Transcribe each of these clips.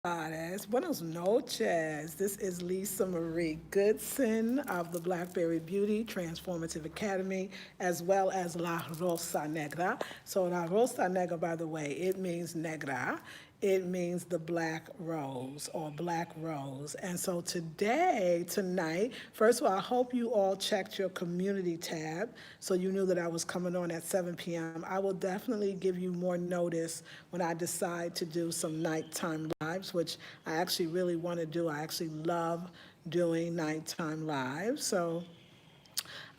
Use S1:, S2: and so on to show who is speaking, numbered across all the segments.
S1: tardes. Buenos noches. This is Lisa Marie Goodson of the Blackberry Beauty Transformative Academy, as well as La Rosa Negra. So, La Rosa Negra, by the way, it means negra. It means the black rose or black rose. And so tonight, first of all, I hope you all checked your community tab so you knew that I was coming on at 7 p.m. I will definitely give you more notice when I decide to do some nighttime lives, which I actually really want to do. I actually love doing nighttime lives. So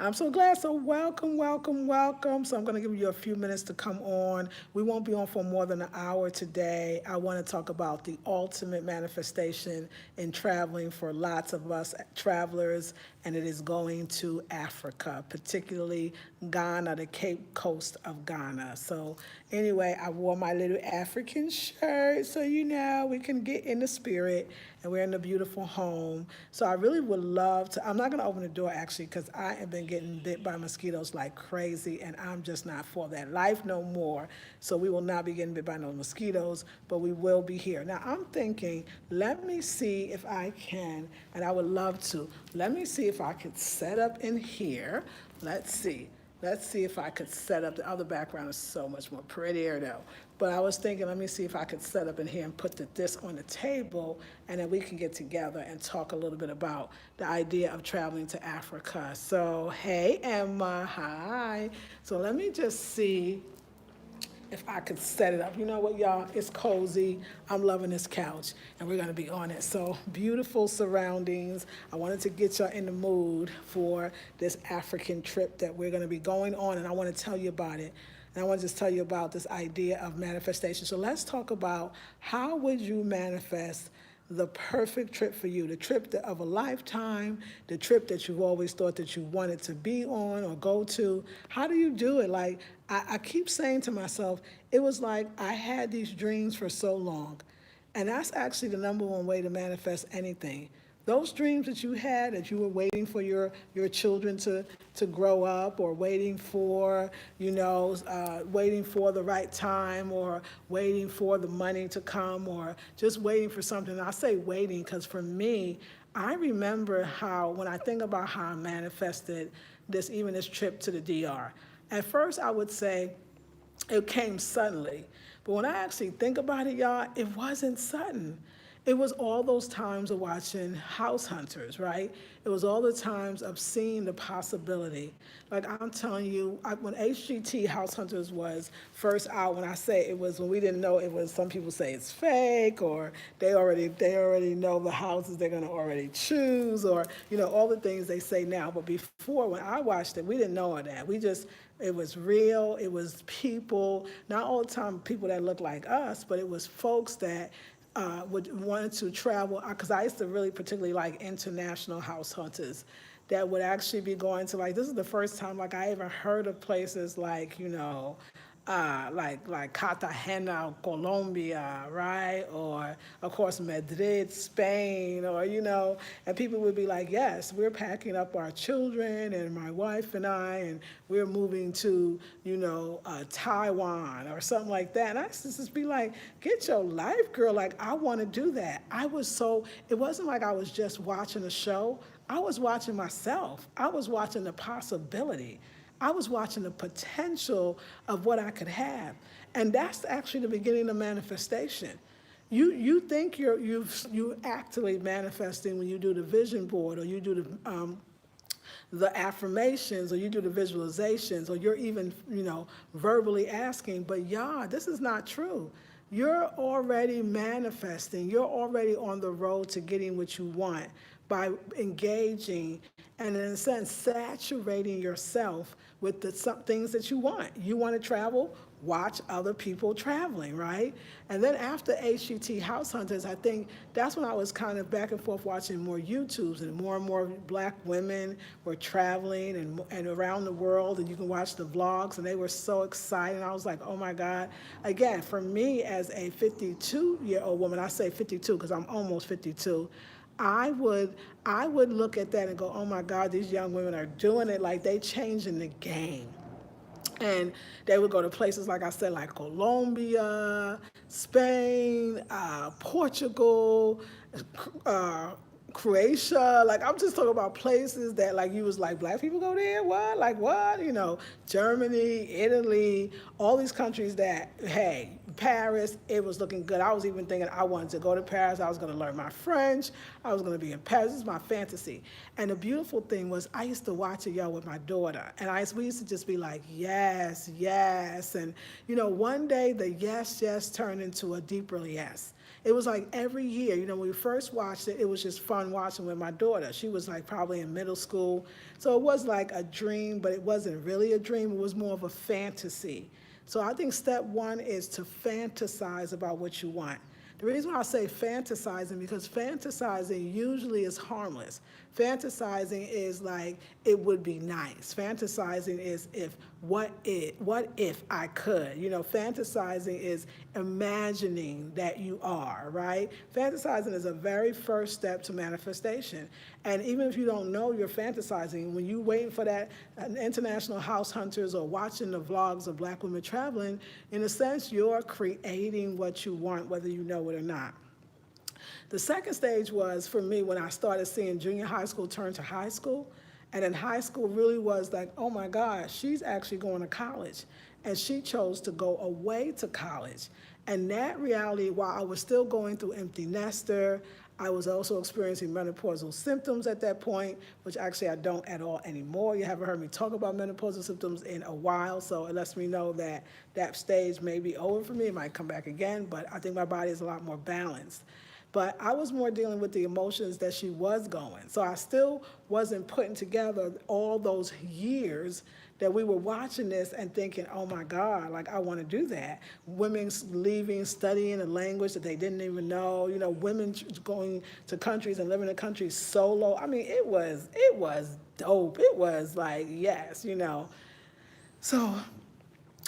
S1: I'm so glad. So welcome, welcome, welcome. So I'm going to give you a few minutes to come on. We won't be on for more than an hour today. I want to talk about the ultimate manifestation in traveling for lots of us travelers, and it is going to Africa, particularly Ghana, the Cape Coast of Ghana. So anyway, I wore my little African shirt, so we can get in the spirit, and we're in a beautiful home. So I really would love to. I'm not going to open the door actually because I have been getting bit by mosquitoes like crazy, and I'm just not for that life no more. So we will not be getting bit by no mosquitoes, but we will be here. Now I'm thinking, let me see if I can, and I would love to. Let me see if I could set up in here. Let's see. Let's see if I could set up. The other background is so much more prettier though. But I was thinking, let me see if I could set up in here and put this on the table, and then we can get together and talk a little bit about the idea of traveling to Africa. So, hey, Emma, hi. So let me just see if I could set it up. You know what, y'all? It's cozy. I'm loving this couch, and we're going to be on it. So, beautiful surroundings. I wanted to get y'all in the mood for this African trip that we're going to be going on, and I want to tell you about it. And I want to just tell you about this idea of manifestation. So, let's talk about how would you manifest the perfect trip for you, the trip of a lifetime, the trip that you've always thought that you wanted to be on or go to. How do you do it? Like, I keep saying to myself, it was like I had these dreams for so long. And that's actually the number one way to manifest anything. Those dreams that you had, that you were waiting for your children to grow up, or waiting for, waiting for the right time, or waiting for the money to come, or just waiting for something. And I say waiting because for me, I remember how, when I think about how I manifested even this trip to the DR, at first I would say it came suddenly. But when I actually think about it, y'all, it wasn't sudden. It was all those times of watching House Hunters, right? It was all the times of seeing the possibility. Like I'm telling you, when HGT House Hunters was first out, when I say it was when we didn't know it was, some people say it's fake, or they already know the houses they're gonna already choose, or all the things they say now. But before, when I watched it, we didn't know all that. It was real. It was people, not all the time people that look like us, but it was folks that would wanted to travel, because I used to really particularly like international house hunters that would actually be going to, like, this is the first time like I even heard of places like like Cartagena, Colombia, right? Or of course Madrid, Spain, or and people would be like, yes, we're packing up our children and my wife and I, and we're moving to Taiwan or something like that. And I used to just be like, get your life, girl. Like, I want to do that. It wasn't like I was just watching a show. I was watching myself. I was watching the possibility. I was watching the potential of what I could have. And that's actually the beginning of manifestation. You think you actually manifesting when you do the vision board, or you do the affirmations, or you do the visualizations, or you're even verbally asking. But y'all, this is not true. You're already manifesting. You're already on the road to getting what you want by engaging and, in a sense, saturating yourself with the some things that you want. You want to travel? Watch other people traveling, right? And then after HGT House Hunters, I think that's when I was kind of back and forth watching more YouTubes, and more black women were traveling and around the world, and you can watch the vlogs, and they were so excited. I was like, oh my God. Again, for me as a 52-year-old woman, I say 52 because I'm almost 52, I would look at that and go, oh my God, these young women are doing it, like they changing the game. And they would go to places, like I said, like Colombia, Spain, Portugal, uh, Croatia. Like, I'm just talking about places that, like, you was like, black people go there? What? Like, what? You know, Germany, Italy, all these countries that, hey, Paris, it was looking good. I was even thinking I wanted to go to Paris. I was going to learn my French. I was going to be in Paris. This is my fantasy. And the beautiful thing was, I used to watch it, y'all, with my daughter. And we used to just be like, yes, yes. And, you know, one day the yes, yes turned into a deeper yes. It was like every year, you know, when we first watched it, it was just fun watching with my daughter. She was like probably in middle school. So it was like a dream, but it wasn't really a dream. It was more of a fantasy. So I think step one is to fantasize about what you want. The reason why I say fantasizing, because fantasizing usually is harmless. Fantasizing is like, it would be nice. Fantasizing is what if I could? You know, fantasizing is imagining that you are, right? Fantasizing is a very first step to manifestation. And even if you don't know you're fantasizing, when you waiting for that international house hunters or watching the vlogs of black women traveling, in a sense, you're creating what you want, whether you know it or not. The second stage was, for me, when I started seeing junior high school turn to high school. And then high school really was like, oh my God, she's actually going to college. And she chose to go away to college. And that reality, while I was still going through empty nester, I was also experiencing menopausal symptoms at that point, which actually I don't at all anymore. You haven't heard me talk about menopausal symptoms in a while, so it lets me know that that stage may be over for me. It might come back again, but I think my body is a lot more balanced. But I was more dealing with the emotions that she was going. So I still wasn't putting together all those years that we were watching this and thinking, oh my God, like I want to do that. Women leaving, studying a language that they didn't even know, you know, women going to countries and living in countries solo. I mean, it was dope. It was like, yes, you know. So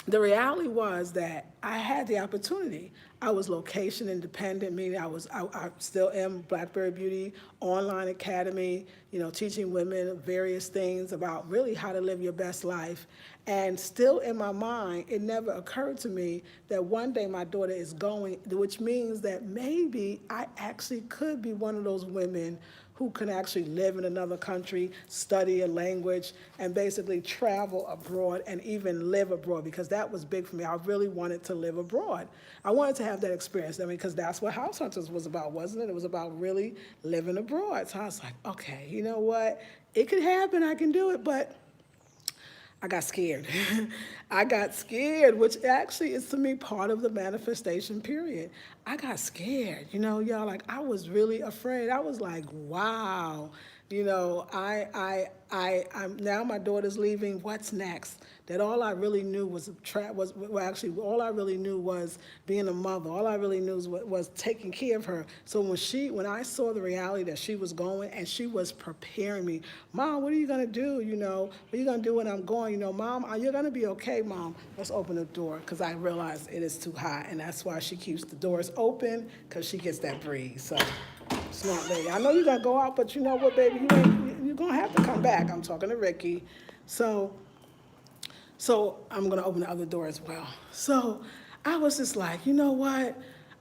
S1: the reality was that I had the opportunity. I was location independent, meaning I still am Blackberry Beauty Online Academy, you know, teaching women various things about really how to live your best life. And still in my mind, it never occurred to me that one day my daughter is going, which means that maybe I actually could be one of those women who can actually live in another country, study a language, and basically travel abroad and even live abroad, because that was big for me. I really wanted to live abroad. I wanted to have that experience, I mean, because that's what House Hunters was about, wasn't it? It was about really living abroad. So I was like, okay, you know what? It could happen, I can do it, but I got scared. I got scared, which actually is to me part of the manifestation period. I got scared, you know, y'all, like I was really afraid. I was like, wow, you know, I'm now my daughter's leaving. What's next? That all I really knew was all I really knew was being a mother. All I really knew was taking care of her. So when I saw the reality that she was going and she was preparing me, Mom, what are you gonna do? You know, what are you gonna do when I'm going? You know, Mom, you're gonna be okay, Mom. Let's open the door, because I realized it is too hot, and that's why she keeps the doors open, because she gets that breeze. So, smart lady. I know you're gonna go out, but you know what, baby, you're gonna have to come back. I'm talking to Ricky. So I'm gonna open the other door as well. So I was just like, you know what?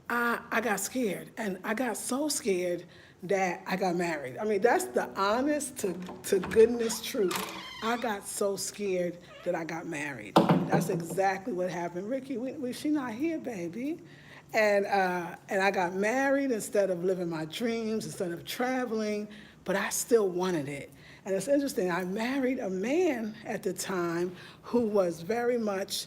S1: I got scared, and I got so scared that I got married. I mean, that's the honest to goodness truth. I got so scared that I got married. That's exactly what happened. Ricky, she not here, baby. And I got married instead of living my dreams, instead of traveling, but I still wanted it. And it's interesting, I married a man at the time who was very much,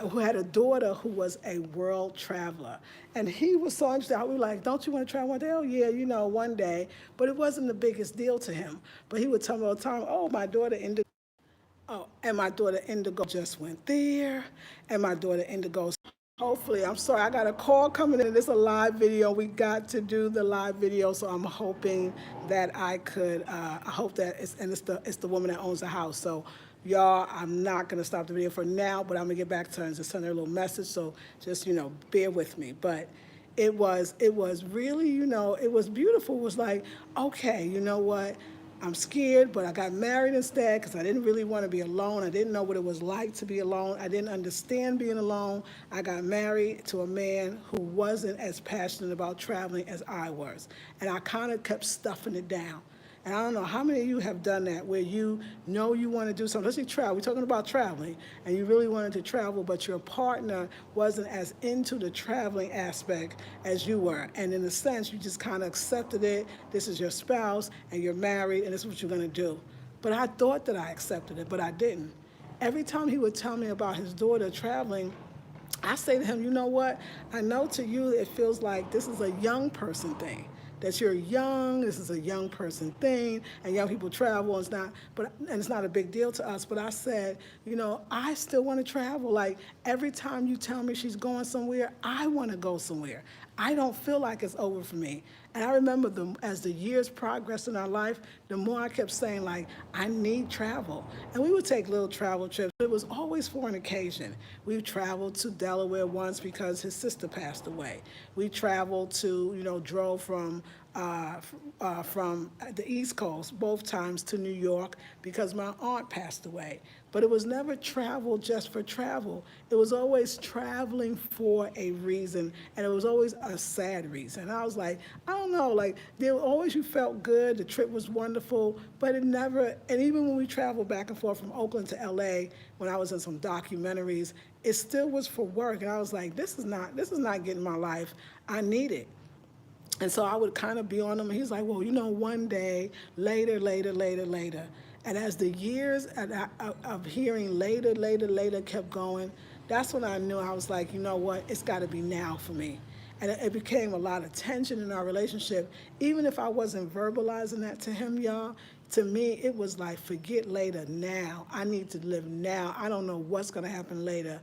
S1: who had a daughter who was a world traveler. And he was so interested. We were like, don't you want to travel one day? Oh, yeah, you know, one day. But it wasn't the biggest deal to him. But he would tell me all the time, oh, my daughter Indigo. Oh, and my daughter Indigo just went there. And my daughter Indigo. Hopefully, I'm sorry, I got a call coming in. It's a live video. We got to do the live video, so I'm hoping that I could. I hope that it's the woman that owns the house. So, y'all, I'm not gonna stop the video for now, but I'm gonna get back to her and just send her a little message. So just bear with me. But it was really it was beautiful. It was like, okay, you know what? I'm scared, but I got married instead because I didn't really want to be alone. I didn't know what it was like to be alone. I didn't understand being alone. I got married to a man who wasn't as passionate about traveling as I was. And I kind of kept stuffing it down. And I don't know how many of you have done that where you know you want to do something. Let's say travel. We're talking about traveling, and you really wanted to travel, but your partner wasn't as into the traveling aspect as you were. And in a sense, you just kind of accepted it. This is your spouse, and you're married, and this is what you're going to do. But I thought that I accepted it, but I didn't. Every time he would tell me about his daughter traveling, I say to him, you know what? I know to you it feels like this is a young person thing. That you're young, this is a young person thing, and young people travel, and it's not a big deal to us. But I said, you know, I still want to travel. Like every time you tell me she's going somewhere, I want to go somewhere. I don't feel like it's over for me. And I remember as the years progressed in our life, the more I kept saying, like, I need travel. And we would take little travel trips. It was always for an occasion. We traveled to Delaware once because his sister passed away. We traveled drove from the East Coast both times to New York because my aunt passed away. But it was never travel just for travel. It was always traveling for a reason, and it was always a sad reason. And I was like, I don't know, like there always you felt good, the trip was wonderful, but it never, and even when we traveled back and forth from Oakland to LA, when I was in some documentaries, it still was for work. And I was like, this is not getting my life. I need it. And so I would kind of be on him, and he's like, well, one day, later. And as the years of hearing later kept going, that's when I knew I was like, you know what, it's got to be now for me. And it became a lot of tension in our relationship. Even if I wasn't verbalizing that to him, y'all, to me, it was like, forget later, now. I need to live now. I don't know what's going to happen later.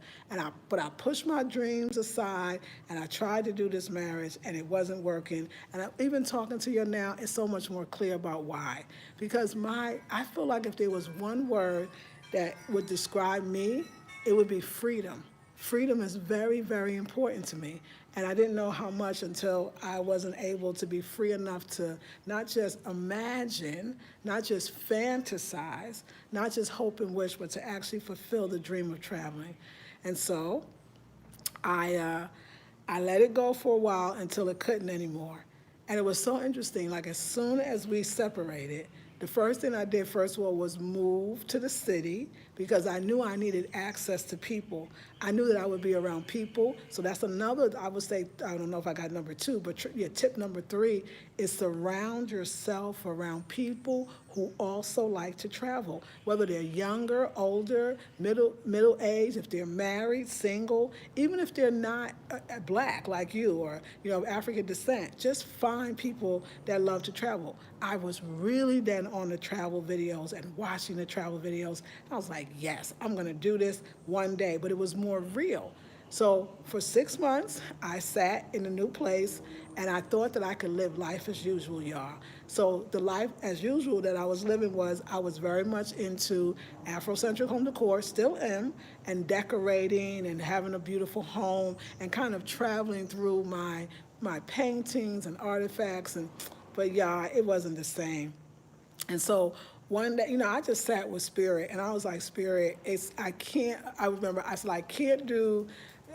S1: But I pushed my dreams aside, and I tried to do this marriage, and it wasn't working. And even talking to you now, it's so much more clear about why. Because I feel like if there was one word that would describe me, it would be freedom. Freedom is very, very important to me. And I didn't know how much until I wasn't able to be free enough to not just imagine, not just fantasize, not just hope and wish, but to actually fulfill the dream of traveling. And so I let it go for a while until it couldn't anymore. And it was so interesting, like as soon as we separated, the first thing I did, first of all, was move to the city because I knew I needed access to people. I knew that I would be around people. So that's another, I would say, I don't know if I got number 2, but tip number 3 is surround yourself around people who also like to travel, whether they're younger, older, middle age, if they're married, single, even if they're not black like you or of African descent. Just find people that love to travel. I was really then on the travel videos and watching the travel videos. I was like, yes, I'm going to do this one day, but it was more real. So for 6 months, I sat in a new place, and I thought that I could live life as usual, y'all. So the life as usual that I was living was I was very much into Afrocentric home decor, still am, and decorating and having a beautiful home and kind of traveling through my paintings and artifacts. But yeah, it wasn't the same. And so one day, I just sat with Spirit, and I was like, Spirit, I remember, I said, I can't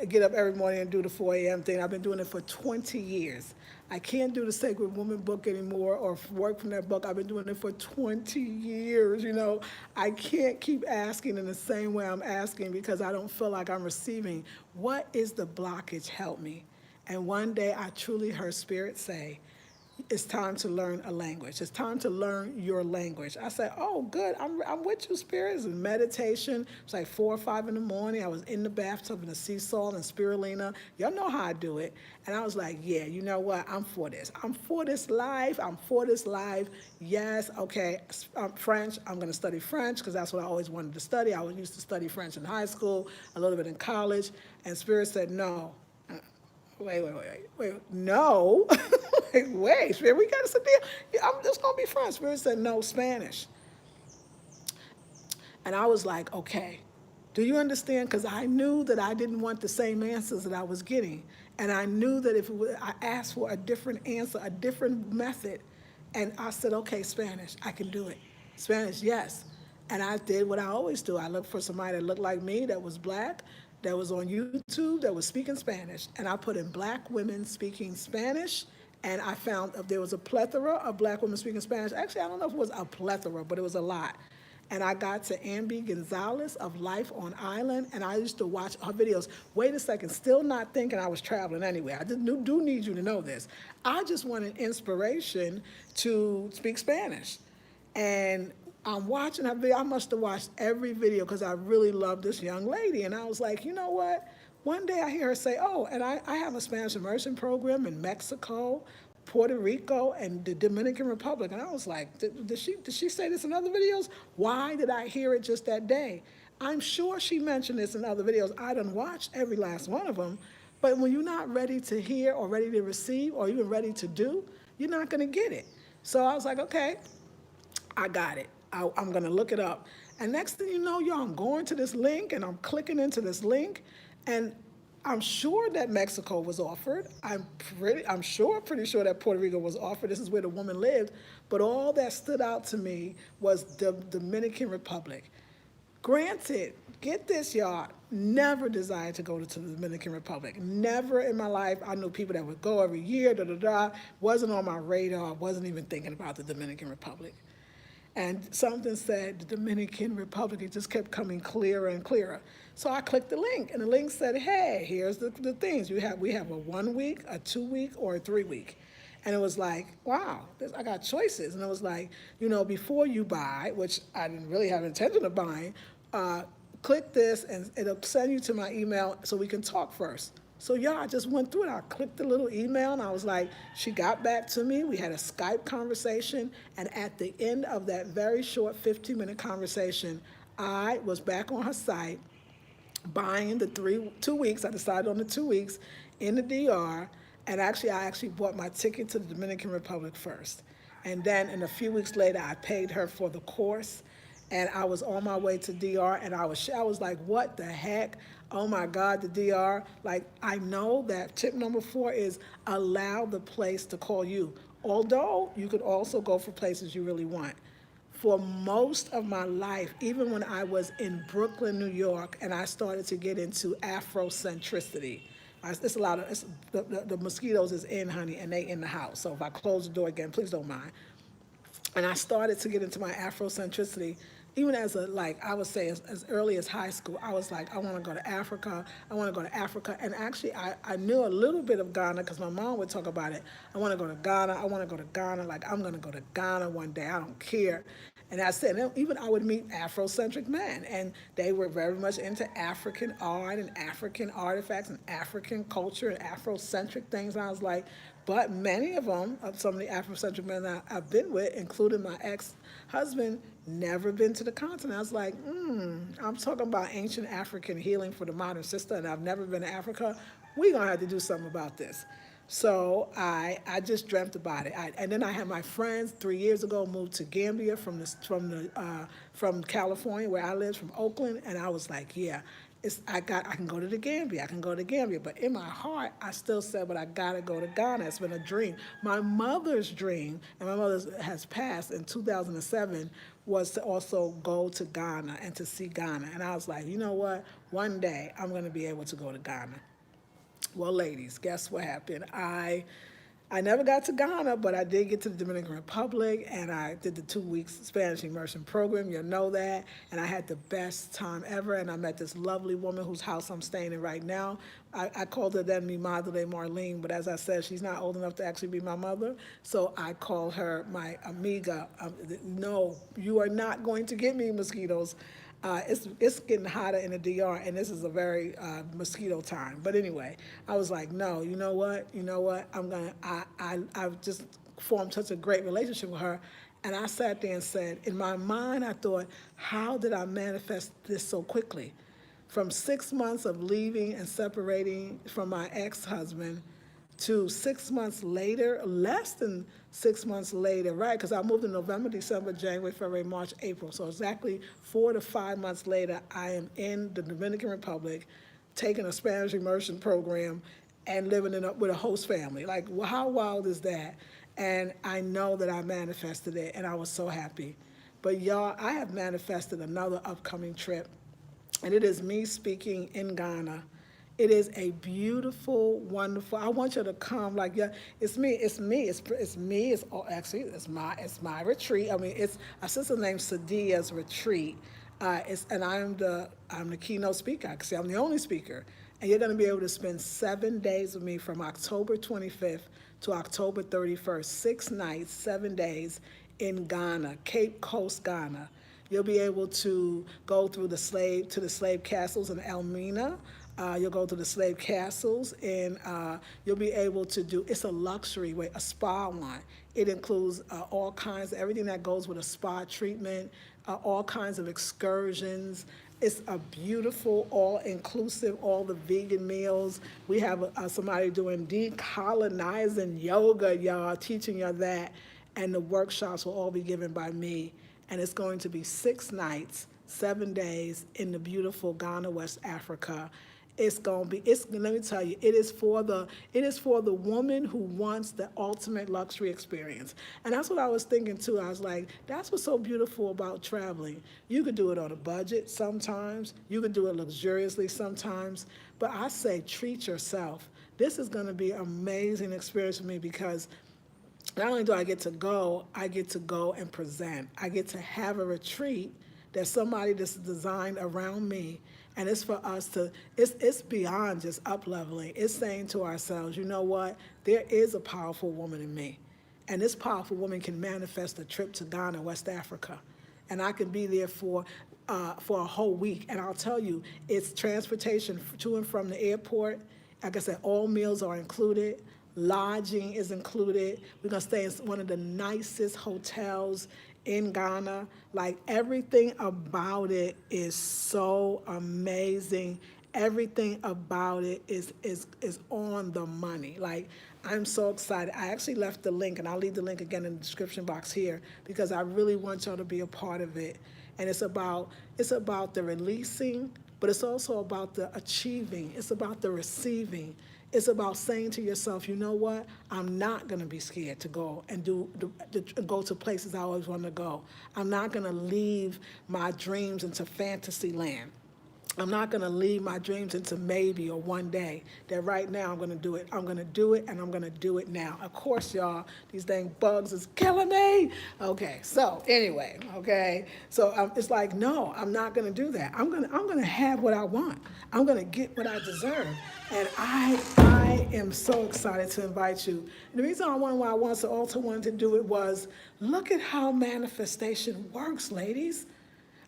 S1: get up every morning and do the 4 a.m. thing. I've been doing it for 20 years. I can't do the Sacred Woman book anymore or work from that book. I've been doing it for 20 years, I can't keep asking in the same way I'm asking because I don't feel like I'm receiving. What is the blockage? Help me. And one day I truly heard Spirit say, it's time to learn a language. It's time to learn your language. I said, oh, good. I'm with you, Spirit. It's meditation. It was like 4 or 5 in the morning. I was in the bathtub in the sea salt and spirulina. Y'all know how I do it. And I was like, yeah, you know what? I'm for this. I'm for this life. I'm for this life. Yes, okay. French. I'm going to study French because that's what I always wanted to study. I used to study French in high school, a little bit in college. And Spirit said, no. Wait, no. wait, Spirit, we got to sit there. I'm just going to be friends. Spirit said, no, Spanish. And I was like, okay, do you understand? Because I knew that I didn't want the same answers that I was getting. And I knew that if I asked for a different answer, a different method, And I said, okay, Spanish, I can do it. Spanish, yes. And I did what I always do. I looked for somebody that looked like me, that was black, that was on YouTube, that was speaking Spanish. And I put in black women speaking Spanish. And I found there was a plethora of black women speaking Spanish. Actually, I don't know if it was a plethora, but it was a lot. And I got to Ambi Gonzalez of Life on Island, and I used to watch her videos. Wait a second, still not thinking I was traveling anyway. I do need you to know this. I just wanted inspiration to speak Spanish. And I'm watching her video. I must have watched every video because I really love this young lady. And I was like, you know what? One day I hear her say, oh, and I have a Spanish immersion program in Mexico, Puerto Rico, and the Dominican Republic. And I was like, did she say this in other videos? Why did I hear it just that day? I'm sure she mentioned this in other videos. I done watched every last one of them. But when you're not ready to hear or ready to receive or even ready to do, you're not going to get it. So I was like, okay, I got it. I'm going to look it up. And next thing you know, y'all, I'm going to this link and I'm clicking into this link. And I'm sure that Mexico was offered. Pretty sure that Puerto Rico was offered. This is where the woman lived. But all that stood out to me was the Dominican Republic. Granted, get this, y'all, never desired to go to the Dominican Republic. Never in my life. I knew people that would go every year, Wasn't on my radar. I wasn't even thinking about the Dominican Republic. And something said the Dominican Republic. It just kept coming clearer and clearer. So I clicked the link, and the link said, hey, here's the things. We have a 1 week, a 2 week, or a 3 week. And it was like, wow, I got choices. And it was like, before you buy, which I didn't really have intention of buying, click this, and it'll send you to my email so we can talk first. So yeah, I just went through it. I clicked the little email, and I was like, she got back to me. We had a Skype conversation, and at the end of that very short 15-minute conversation, I was back on her site buying the 2 weeks. I decided on the 2 weeks in the DR, and I bought my ticket to the Dominican Republic first. And then, a few weeks later, I paid her for the course, and I was on my way to DR, and I was like, what the heck? Oh my God, the DR. Like, I know that tip number 4 is allow the place to call you. Although you could also go for places you really want. For most of my life, even when I was in Brooklyn, New York, and I started to get into Afrocentricity, the mosquitoes is in, honey, and they in the house. So if I close the door again, please don't mind. And I started to get into my Afrocentricity, even I would say as early as high school. I was like, I want to go to Africa. I want to go to Africa. And actually, I knew a little bit of Ghana because my mom would talk about it. I want to go to Ghana. I want to go to Ghana. Like, I'm going to go to Ghana one day. I don't care. And I said, and even I would meet Afrocentric men, and they were very much into African art and African artifacts and African culture and Afrocentric things. And I was like, but many of them, some of the Afrocentric men I've been with, including my ex-husband, never been to the continent. I was like, I'm talking about ancient African healing for the modern sister, and I've never been to Africa. We're going to have to do something about this. So I just dreamt about it. And then I had my friends 3 years ago moved to Gambia from California, where I lived, from Oakland, and I was like, yeah, I can go to the Gambia. I can go to Gambia. But in my heart, I still said, but I gotta go to Ghana. It's been a dream. My mother's dream, and my mother has passed in 2007, was to also go to Ghana and to see Ghana. And I was like, you know what? One day I'm gonna be able to go to Ghana. Well, ladies, guess what happened? I never got to Ghana, but I did get to the Dominican Republic, and I did the 2 weeks Spanish immersion program. You'll know that. And I had the best time ever, and I met this lovely woman whose house I'm staying in right now. I called her then mi madre Marlene, but as I said, she's not old enough to actually be my mother, so I call her my amiga. No, you are not going to get me mosquitoes. It's getting hotter in the DR, and this is a very mosquito time. But anyway, I was like, no, you know what? I've just formed such a great relationship with her. And I sat there and said, in my mind, I thought, how did I manifest this so quickly? From 6 months of leaving and separating from my ex-husband to 6 months later, less than 6 months later, right? Because I moved in November, December, January, February, March, April. So exactly 4 to 5 months later, I am in the Dominican Republic, taking a Spanish immersion program and living with a host family. Like, well, how wild is that? And I know that I manifested it, and I was so happy. But y'all, I have manifested another upcoming trip, and it is me speaking in Ghana. It is a beautiful, wonderful. I want you to come. Like, yeah, it's me. It's me. It's me. It's actually it's my retreat. I mean, it's a sister named Sadia's retreat. And I'm the keynote speaker. Actually, I'm the only speaker, and you're going to be able to spend 7 days with me from October 25th to October 31st, 6 nights, 7 days in Ghana, Cape Coast, Ghana. You'll be able to go through the slave castles in Elmina. You'll go to the slave castles, and you'll be able to do. It's a luxury way, a spa one. It includes all kinds, everything that goes with a spa treatment, all kinds of excursions. It's a beautiful, all-inclusive, all the vegan meals. We have somebody doing decolonizing yoga, y'all, teaching you that, and the workshops will all be given by me. And it's going to be 6 nights, 7 days in the beautiful Ghana, West Africa. It's gonna be. Let me tell you, it is for the woman who wants the ultimate luxury experience. And that's what I was thinking too. I was like, that's what's so beautiful about traveling. You could do it on a budget sometimes. You could do it luxuriously sometimes. But I say, treat yourself. This is gonna be an amazing experience for me because not only do I get to go and present. I get to have a retreat that somebody that's designed around me, and it's for us to, it's beyond just up-leveling. It's saying to ourselves, you know what? There is a powerful woman in me, and this powerful woman can manifest a trip to Ghana, West Africa, and I can be there for a whole week. And I'll tell you, it's transportation to and from the airport. Like I said, all meals are included. Lodging is included. We're gonna stay in one of the nicest hotels in Ghana. Like, everything about it is so amazing. Everything about it is on the money. Like, I'm so excited. I actually left the link, and I'll leave the link again in the description box here, because I really want y'all to be a part of it. And it's about the releasing, but it's also about the achieving. It's about the receiving. It's about saying to yourself, you know what? I'm not going to be scared to go and go to places I always want to go. I'm not going to leave my dreams into fantasy land. I'm not going to leave my dreams into maybe or one day. That right now I'm going to do it. I'm going to do it, and I'm going to do it now. Of course, y'all, these dang bugs is killing me. Okay, so anyway, okay. So it's like, no, I'm not going to do that. I'm going to have what I want. I'm going to get what I deserve. And I am so excited to invite you. And the reason why I also wanted to do it was, look at how manifestation works, ladies.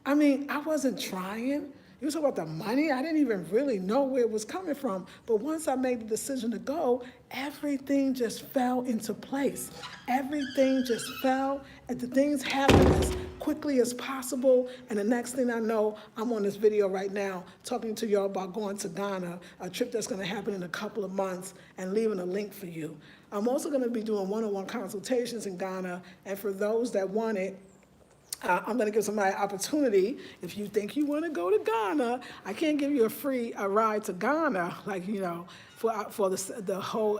S1: I mean, I wasn't trying. You was talking about the money. I didn't even really know where it was coming from. But once I made the decision to go, everything just fell into place. Everything just fell, and the things happened as quickly as possible. And the next thing I know, I'm on this video right now talking to y'all about going to Ghana, a trip that's going to happen in a couple of months, and leaving a link for you. I'm also going to be doing one-on-one consultations in Ghana, and for those that want it, I'm going to give somebody an opportunity. If you think you want to go to Ghana, I can't give you a free ride to Ghana, like, for the whole,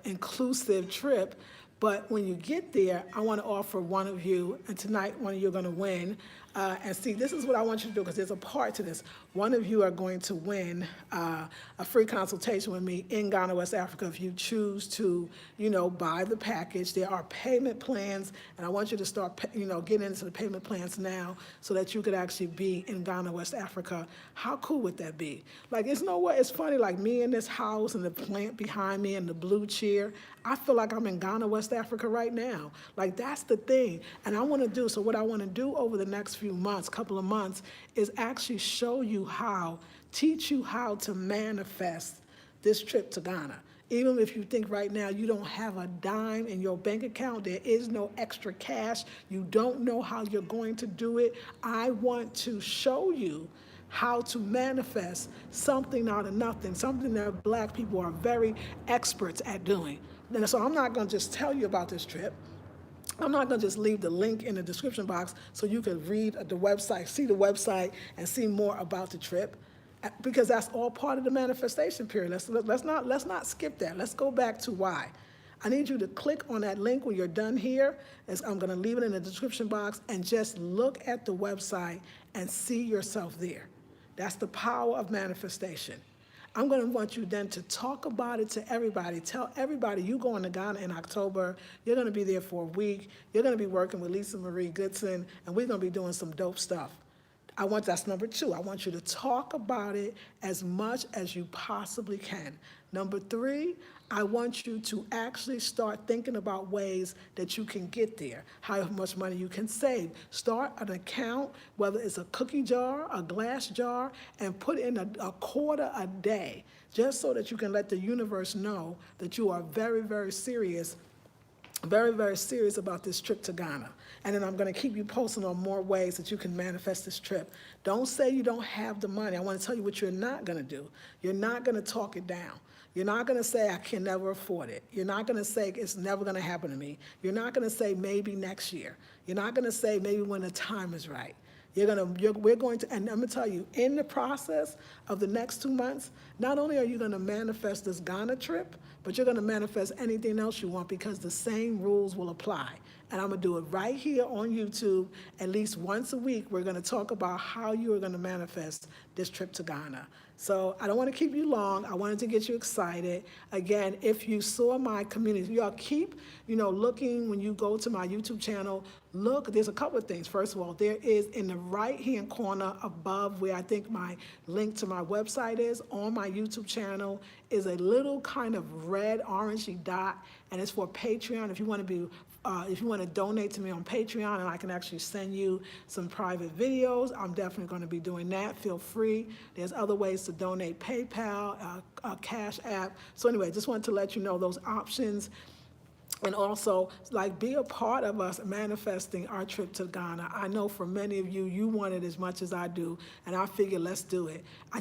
S1: inclusive trip. But when you get there, I want to offer one of you, and tonight one of you are going to win. And see, this is what I want you to do, because there's a part to this. One of you are going to win a free consultation with me in Ghana, West Africa, if you choose to, buy the package. There are payment plans, and I want you to start, getting into the payment plans now, so that you could actually be in Ghana, West Africa. How cool would that be? Like, it's funny, like me in this house and the plant behind me and the blue chair, I feel like I'm in Ghana, West Africa right now. Like, that's the thing. And what I want to do over the next few months, couple of months, is actually teach you how to manifest this trip to Ghana. Even if you think right now you don't have a dime in your bank account, there is no extra cash, you don't know how you're going to do it, I want to show you how to manifest something out of nothing, something that Black people are very experts at doing. And so I'm not going to just tell you about this trip. I'm not going to just leave the link in the description box so you can read the website, see the website, and see more about the trip, because that's all part of the manifestation period. Let's not skip that. Let's go back to why. I need you to click on that link when you're done here. I'm going to leave it in the description box, and just look at the website and see yourself there. That's the power of manifestation. I'm going to want you then to talk about it to everybody. Tell everybody you're going to Ghana in October. You're going to be there for a week. You're going to be working with Lisa Marie Goodson, and we're going to be doing some dope stuff. That's number two. I want you to talk about it as much as you possibly can. Number three, I want you to actually start thinking about ways that you can get there, how much money you can save. Start an account, whether it's a cookie jar, a glass jar, and put in a quarter a day, just so that you can let the universe know that you are very, very serious about this trip to Ghana. And then I'm going to keep you posted on more ways that you can manifest this trip. Don't say you don't have the money. I want to tell you what you're not going to do. You're not going to talk it down. You're not going to say, I can never afford it. You're not going to say, it's never going to happen to me. You're not going to say, maybe next year. You're not going to say, maybe when the time is right. We're going to, and I'm going to tell you, in the process of the next 2 months, not only are you going to manifest this Ghana trip, but you're going to manifest anything else you want, because the same rules will apply. And I'm going to do it right here on YouTube. At least once a week, we're going to talk about how you are going to manifest this trip to Ghana. So I don't want to keep you long. I wanted to get you excited. Again, if you saw my community, y'all keep, looking when you go to my YouTube channel. Look, there's a couple of things. First of all, there is in the right-hand corner above where I think my link to my website is, on my YouTube channel, is a little kind of red orangey dot, and it's for Patreon. If you want to donate to me on Patreon, and I can actually send you some private videos, I'm definitely going to be doing that. Feel free. There's other ways to donate: PayPal, Cash App. So anyway, just wanted to let you know those options. And also, be a part of us manifesting our trip to Ghana. I know for many of you, you want it as much as I do, and I figured, let's do it. I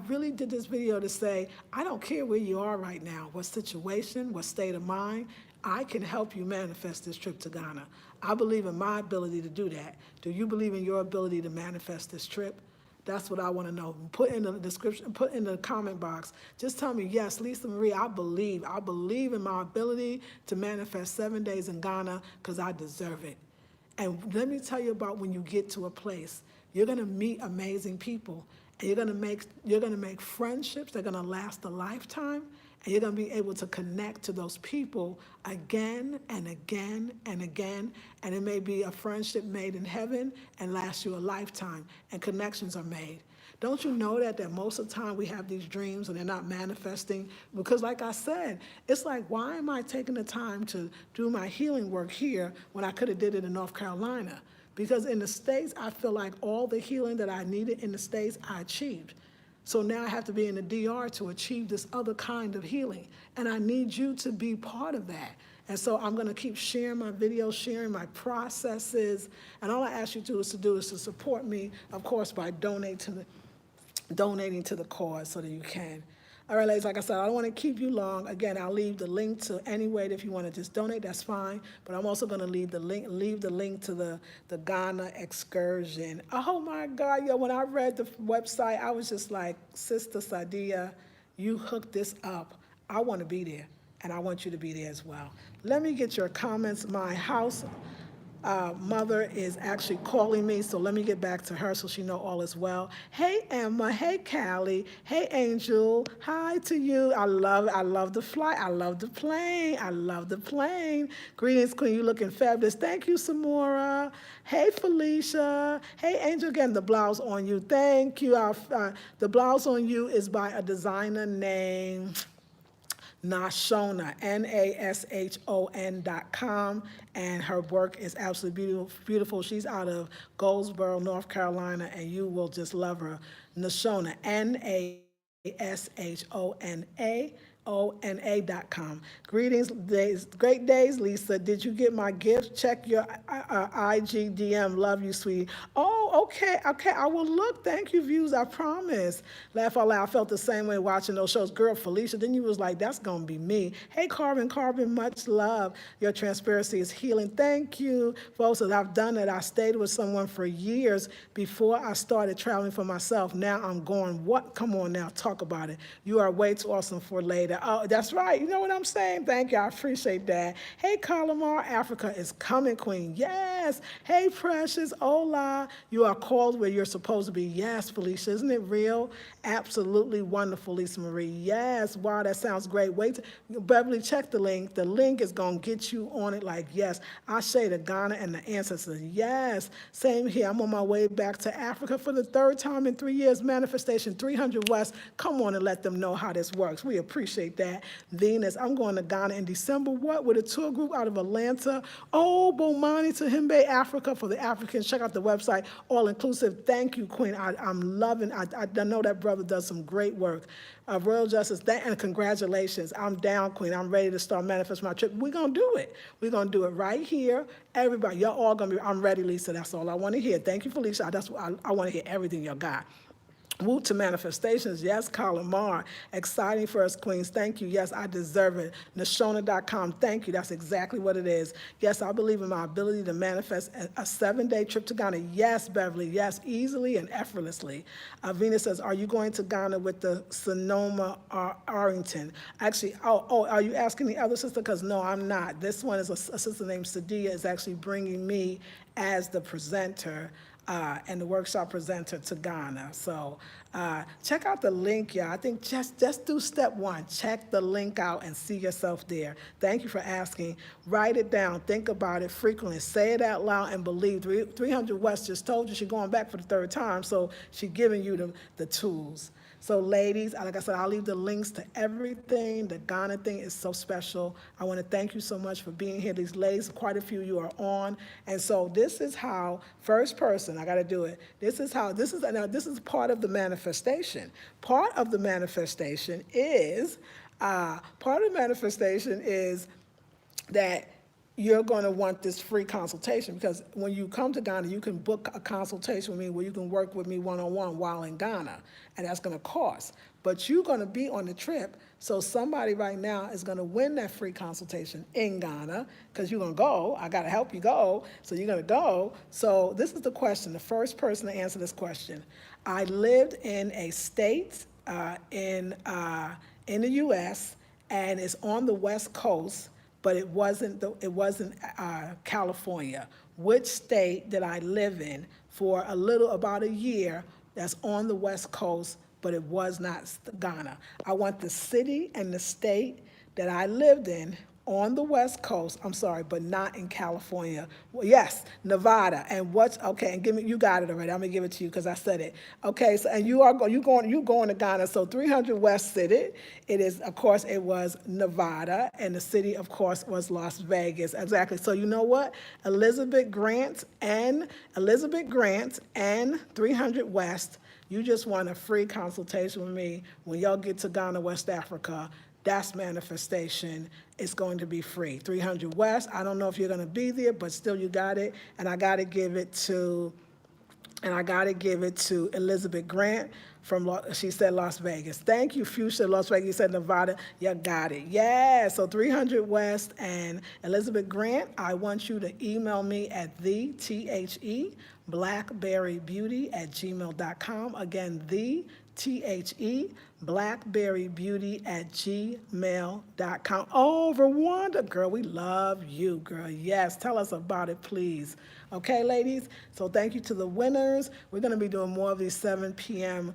S1: really did this video to say, I don't care where you are right now, what situation, what state of mind, I can help you manifest this trip to Ghana. I believe in my ability to do that. Do you believe in your ability to manifest this trip? That's what I want to know. Put in the description, put in the comment box. Just tell me, yes, Lisa Marie, I believe in my ability to manifest 7 days in Ghana, because I deserve it. And let me tell you about when you get to a place, you're going to meet amazing people, and you're going to make friendships that are going to last a lifetime. And you're going to be able to connect to those people again and again and again. And it may be a friendship made in heaven and lasts you a lifetime, and connections are made. Don't you know that most of the time we have these dreams and they're not manifesting? Because like I said, it's like, why am I taking the time to do my healing work here when I could have did it in North Carolina? Because in the States, I feel like all the healing that I needed in the States, I achieved. So now I have to be in the DR to achieve this other kind of healing. And I need you to be part of that. And so I'm going to keep sharing my videos, sharing my processes. And all I ask you to do is to support me, of course, by donating to the cause so that you can. All right, ladies, like I said, I don't want to keep you long. Again, I'll leave the link to any way that if you want to just donate, that's fine. But I'm also going to leave the link to the Ghana excursion. Oh my God, when I read the website, I was just like, Sister Sadia, you hooked this up. I want to be there, and I want you to be there as well. Let me get your comments. My house mother is actually calling me, so let me get back to her so she know all is well. Hey Emma, hey Callie, hey Angel, hi to you. I love the flight, I love the plane. Greetings, Queen, you looking fabulous. Thank you, Samora. Hey Felicia, hey Angel, again, the blouse on you. Thank you. The blouse on you is by a designer named Nashona, NASHON.com, and her work is absolutely beautiful. She's out of Goldsboro, North Carolina, and you will just love her. Nashona, NASHONA.com. Greetings, great days, Lisa. Did you get my gift? Check your IGDM. Love you, sweetie. Oh, okay, I will look. Thank you, views, I promise. Laugh out loud. I felt the same way watching those shows. Girl, Felicia, then you was like, that's going to be me. Hey, Carbon, much love. Your transparency is healing. Thank you, folks. As I've done it, I stayed with someone for years before I started traveling for myself. Now I'm going, what? Come on now, talk about it. You are way too awesome for later. Oh, that's right. You know what I'm saying? Thank you. I appreciate that. Hey, Calamar, Africa is coming, Queen. Yes. Hey, Precious. Hola. You are called where you're supposed to be. Yes, Felicia. Isn't it real? Absolutely wonderful, Lisa Marie. Yes. Wow, that sounds great. Wait, Beverly, check the link. The link is going to get you on it like, yes. I say to Ghana and the ancestors. Yes. Same here. I'm on my way back to Africa for the third time in 3 years. Manifestation 300 West. Come on and let them know how this works. We appreciate that. Venus, I'm going to Ghana in December. What? With a tour group out of Atlanta. Oh, Bomani to Himbe, Africa for the Africans. Check out the website. All inclusive. Thank you, Queen. I'm loving. I know that brother does some great work. Royal Justice, and congratulations. I'm down, Queen. I'm ready to start manifesting my trip. We're going to do it. We're going to do it right here. Everybody, y'all all going to be, I'm ready, Lisa. That's all I want to hear. Thank you, Felicia. I want to hear everything y'all got. Woo to manifestations. Yes, Calamar. Exciting for us, Queens. Thank you. Yes, I deserve it. Nashona.com. Thank you. That's exactly what it is. Yes, I believe in my ability to manifest a 7-day trip to Ghana. Yes, Beverly. Yes, easily and effortlessly. Venus says, are you going to Ghana with the Sonoma Arlington? Actually, are you asking the other sister? Because no, I'm not. This one is a sister named Sadia is actually bringing me as the presenter and the workshop presenter to Ghana. So check out the link, y'all. I think just do step one. Check the link out and see yourself there. Thank you for asking. Write it down. Think about it frequently. Say it out loud and believe. 300 West just told you she's going back for the third time, so she's giving you the tools. So ladies, like I said, I'll leave the links to everything. The Ghana thing is so special. I want to thank you so much for being here. These ladies, quite a few you are on. And so this is how, first person, I got to do it. This is part of the manifestation. Part of the manifestation is that you're going to want this free consultation, because when you come to Ghana, you can book a consultation with me where you can work with me one-on-one while in Ghana, and that's going to cost. But you're going to be on the trip, so somebody right now is going to win that free consultation in Ghana, because you're going to go. I got to help you go, so you're going to go. So this is the question, the first person to answer this question. I lived in a state in the U.S., and it's on the West Coast, but it wasn't California. Which state did I live in for about a year that's on the West Coast, but it was not Ghana? I want the city and the state that I lived in on the West Coast, but not in California. Well, yes, Nevada. And and give me, you got it already. I'm gonna give it to you because I said it. Okay, so and you're going to Ghana. So 300 West City. It is, of course, it was Nevada, and the city, of course, was Las Vegas. Exactly. So you know what? Elizabeth Grant and 300 West. You just want a free consultation with me when y'all get to Ghana, West Africa. That's manifestation. It's going to be free. 300 West. I don't know if you're going to be there, but still you got it. And I got to give it to Elizabeth Grant she said Las Vegas. Thank you, Fuchsia, Las Vegas. You said Nevada. You got it. Yeah, so 300 West and Elizabeth Grant, I want you to email me at blackberrybeauty@gmail.com. Again, blackberrybeauty@gmail.com. Oh, Rwanda, girl, we love you, girl. Yes, tell us about it, please. Okay, ladies? So thank you to the winners. We're going to be doing more of these 7 p.m.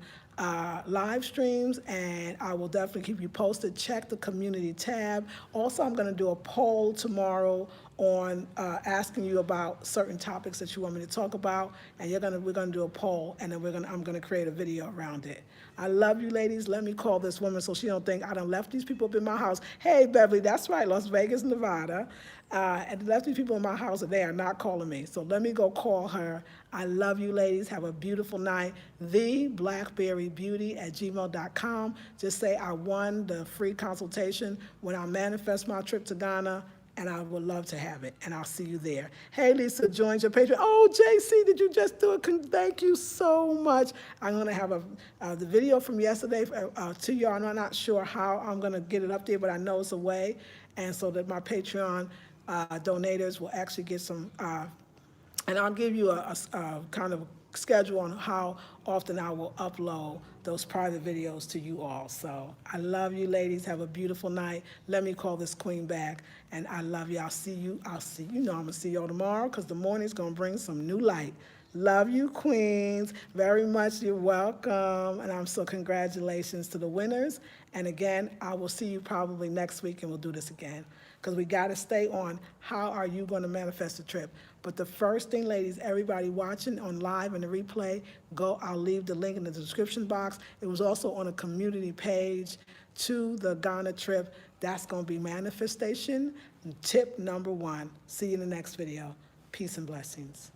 S1: Live streams, and I will definitely keep you posted. Check the community tab. Also, I'm going to do a poll tomorrow on asking you about certain topics that you want me to talk about, and we're gonna do a poll, and then I'm gonna create a video around it. I love you, ladies. Let me call this woman so she don't think I done left these people up in my house. Hey, Beverly, that's right, Las Vegas, Nevada. And left these people in my house, and they are not calling me. So let me go call her. I love you, ladies. Have a beautiful night. blackberrybeauty@gmail.com. Just say I won the free consultation when I manifest my trip to Ghana, and I would love to have it, and I'll see you there. Hey, Lisa, joined your Patreon. Oh, JC, did you just do it? Thank you so much. I'm going to have the video from yesterday to y'all. I'm not sure how I'm going to get it up there, but I know it's a way, and so that my Patreon donators will actually get some, and I'll give you a kind of schedule on how often I will upload those private videos to you all. So I love you ladies. Have a beautiful night. Let me call this queen back. And I love you. I'll see you. You know I'm going to see y'all tomorrow because the morning's going to bring some new light. Love you, queens. Very much. You're welcome. And I'm so congratulations to the winners. And again, I will see you probably next week and we'll do this again. Because we got to stay on how are you going to manifest the trip. But the first thing, ladies, everybody watching on live and the replay, go. I'll leave the link in the description box. It was also on a community page to the Ghana trip. That's going to be manifestation. Tip number 1. See you in the next video. Peace and blessings.